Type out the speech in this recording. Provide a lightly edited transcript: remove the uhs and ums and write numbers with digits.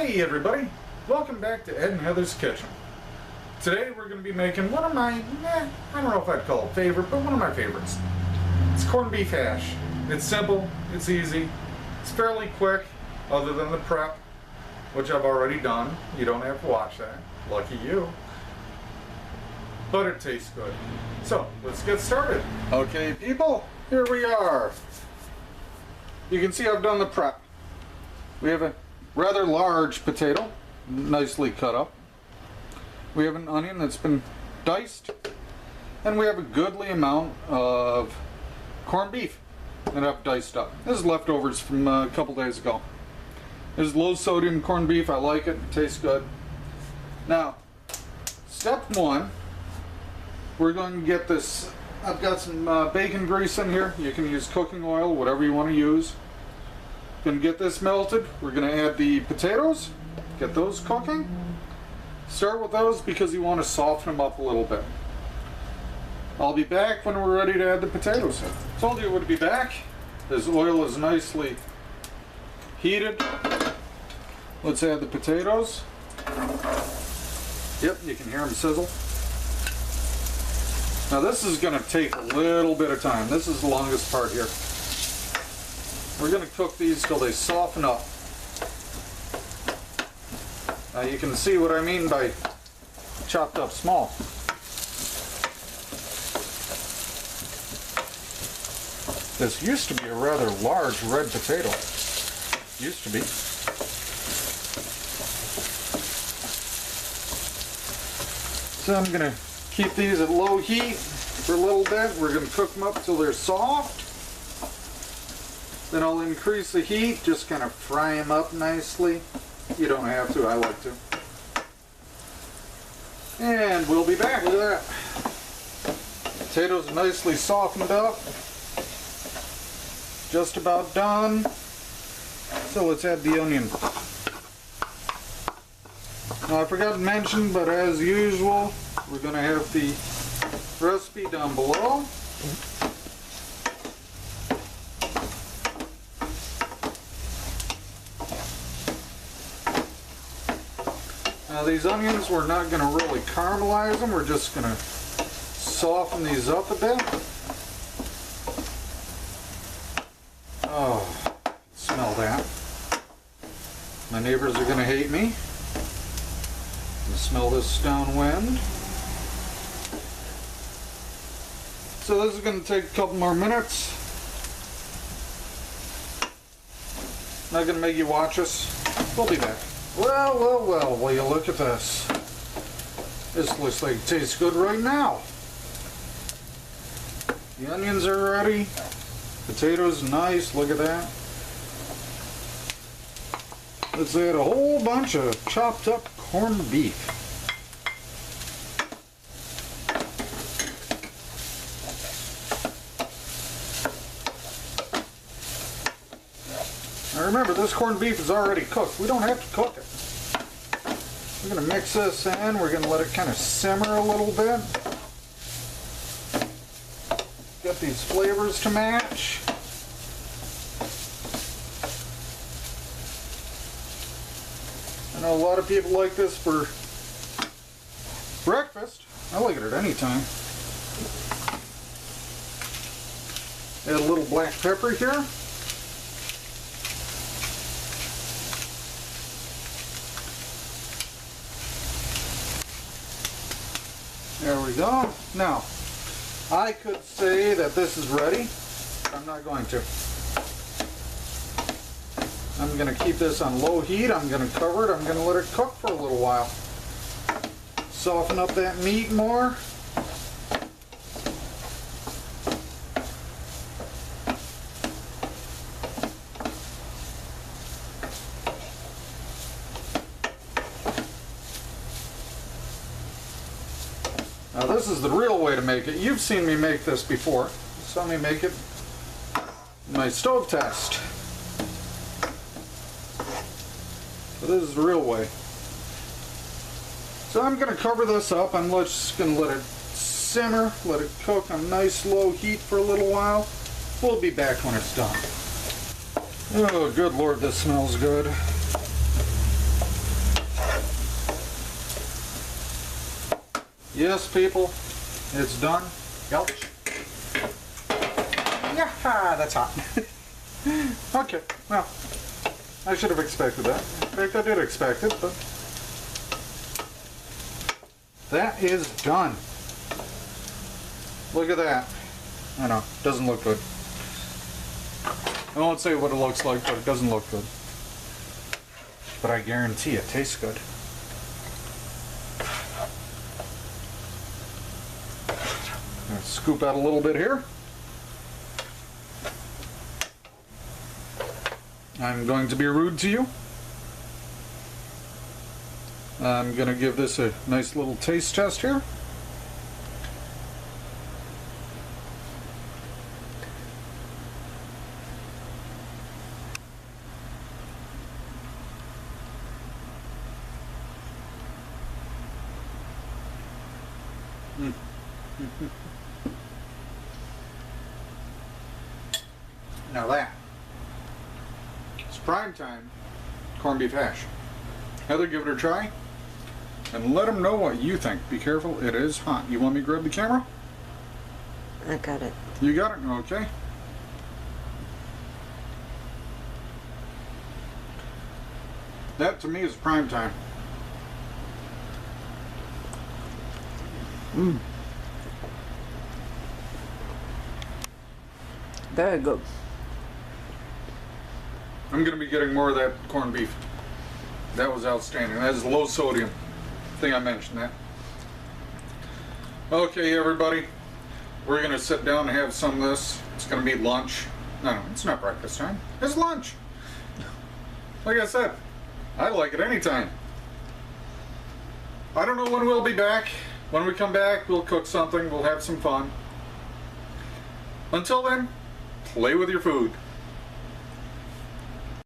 Hey everybody, welcome back to Ed and Heather's Kitchen. Today we're going to be making one of my, I don't know if I'd call it favorite, but one of my favorites. It's corned beef hash. It's simple, it's easy, it's fairly quick, other than the prep, which I've already done. You don't have to watch that, lucky you. But it tastes good. So, let's get started. Okay people, here we are. You can see I've done the prep. We have a rather large potato, nicely cut up. We have an onion that's been diced, and we have a goodly amount of corned beef that I've diced up. This is leftovers from a couple days ago. This is low sodium corned beef. I like it. It tastes good. Now, step one, we're going to get this. I've got some bacon grease in here. You can use cooking oil, whatever you want to use. Gonna get this melted. We're gonna add the potatoes, get those cooking. Start with those because you want to soften them up a little bit. I'll be back when we're ready to add the potatoes. Told you I would be back. This oil is nicely heated. Let's add the potatoes. Yep, you can hear them sizzle. Now this is gonna take a little bit of time. This is the longest part here. We're going to cook these till they soften up. Now you can see what I mean by chopped up small. This used to be a rather large red potato. Used to be. So I'm going to keep these at low heat for a little bit. We're going to cook them up till they're soft. Then I'll increase the heat, just kind of fry them up nicely. You don't have to, I like to. And we'll be back. Look at that. Potatoes nicely softened up. Just about done. So let's add the onion. Now I forgot to mention, but as usual, we're going to have the recipe down below. Now these onions, we're not going to really caramelize them, we're just going to soften these up a bit. Oh, smell that. My neighbors are going to hate me. You smell this downwind. So this is going to take a couple more minutes. Not going to make you watch us. We'll be back. Well, will you look at this? This looks like it tastes good right now. The onions are ready. Potatoes nice, look at that. Let's add a whole bunch of chopped up corned beef. Now remember, this corned beef is already cooked. We don't have to cook it. We're going to mix this in. We're going to let it kind of simmer a little bit. Get these flavors to match. I know a lot of people like this for breakfast. I like it at any time. Add a little black pepper here. There we go. Now, I could say that this is ready. I'm not going to. I'm going to keep this on low heat. I'm going to cover it. I'm going to let it cook for a little while. Soften up that meat more. Now this is the real way to make it. You've seen me make this before. You saw me make it in my stove test. But this is the real way. So I'm going to cover this up. I'm just going to let it simmer, let it cook on nice low heat for a little while. We'll be back when it's done. Oh, good Lord, this smells good. Yes, people, it's done. Ouch. Yeah, that's hot. Okay, well, I should have expected that. In fact, I did expect it, but that is done. Look at that. I know, doesn't look good. I won't say what it looks like, but it doesn't look good. But I guarantee it tastes good. Let's scoop out a little bit here. I'm going to be rude to you. I'm going to give this a nice little taste test here. Now that is prime time corned beef hash. Heather, give it a try and let them know what you think. Be careful, it is hot. You want me to grab the camera? I got it. You got it? Okay. That to me is prime time. Very good. I'm going to be getting more of that corned beef. That was outstanding. That is low sodium. I think I mentioned that. Okay, everybody. We're going to sit down and have some of this. It's going to be lunch. No, it's not breakfast time. It's lunch. Like I said, I like it anytime. I don't know when we'll be back. When we come back, we'll cook something. We'll have some fun. Until then, play with your food.